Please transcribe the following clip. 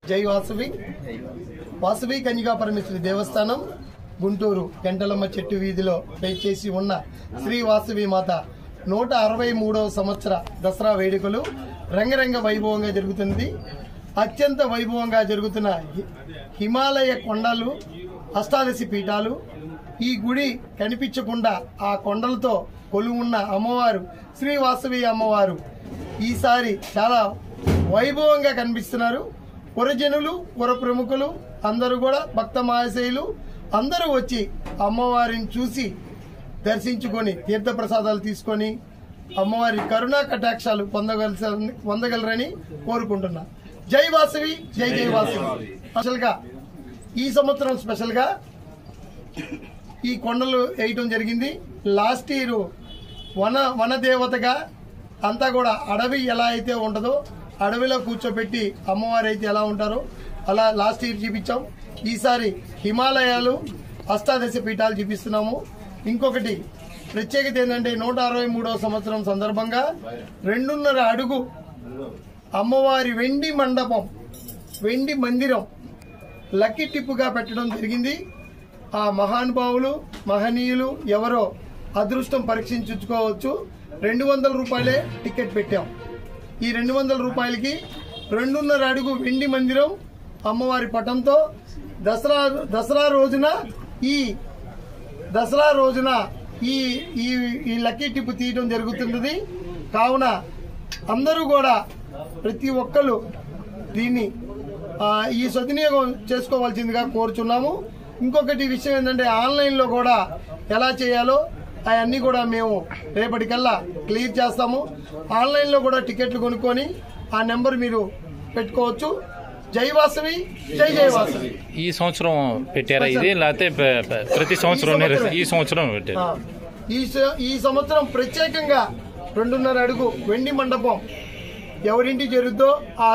జై వాసవి వాసవి కన్యకా పరమేశ్వరి దేవస్థానం గుంటూరు గంటలమ్మ చెట్టు వీధిలో వేచేసి ఉన్న శ్రీ వాసవి మాత 163వ సంవత్సర దసరా వేడుకలు రంగరంగ వైభవంగా జరుగుతుంది. అత్యంత వైభవంగా జరుగుతున్న హిమాలయ కొండలు, అష్టాదశి పీఠాలు, ఈ గుడి కనిపించకుండా ఆ కొండలతో కొలువున్న అమ్మవారు శ్రీ వాసవి అమ్మవారు ఈసారి చాలా వైభవంగా కనిపిస్తున్నారు. పురజనులు, పుర ప్రముఖులు అందరూ కూడా భక్త మహాశయులు అందరూ వచ్చి అమ్మవారిని చూసి దర్శించుకొని తీర్థప్రసాదాలు తీసుకొని అమ్మవారి కరుణా కటాక్షాలు పొందగలరని కోరుకుంటున్నా. జై వాసవి, జై జై వాసవి. స్పెషల్గా ఈ సంవత్సరం స్పెషల్గా ఈ కొండలు వేయటం జరిగింది. లాస్ట్ ఇయర్ వనదేవతగా అంతా కూడా అడవి ఎలా అయితే ఉంటుందో అడవిలో కూర్చోబెట్టి అమ్మవారు అయితే ఎలా ఉంటారో అలా లాస్ట్ ఇయర్ చూపించాం. ఈసారి హిమాలయాలు, అష్టాదశ పీఠాలు చూపిస్తున్నాము. ఇంకొకటి ప్రత్యేకత ఏంటంటే 163వ సంవత్సరం సందర్భంగా 2.5 అడుగు అమ్మవారి వెండి మండపం, వెండి మందిరం లక్కీ టిప్పుగా పెట్టడం జరిగింది. ఆ మహానుభావులు, మహనీయులు ఎవరో అదృష్టం పరీక్షించుకోవచ్చు. 200 రూపాయలే టికెట్ పెట్టాం. ఈ 200 రూపాయలకి 2.5 అడుగు వెండి మందిరం అమ్మవారి పటంతో దసరా రోజున ఈ లక్కీ టిప్ తీయడం జరుగుతున్నది. కావున అందరూ కూడా ప్రతి ఒక్కరు దీన్ని ఈ సద్వినియోగం చేసుకోవాల్సిందిగా కోరుచున్నాము. ఇంకొకటి విషయం ఏంటంటే ఆన్లైన్లో కూడా ఎలా చేయాలో అవన్నీ కూడా మేము రేపటికల్లా క్లియర్ చేస్తాము. ఆన్లైన్లో కూడా టికెట్లు కొనుక్కొని ఆ నెంబర్ మీరు పెట్టుకోవచ్చు. జై వాసవి, జై జై వాసవి. ఈ సంవత్సరం పెట్టారా ఇది, లేకపోతే ప్రతి సంవత్సరం ఈ సంవత్సరం పెట్టారు? ఈ సంవత్సరం ప్రత్యేకంగా 2.5 అడుగు వెండి మండపం ఎవరింటి జరుగుతో ఆ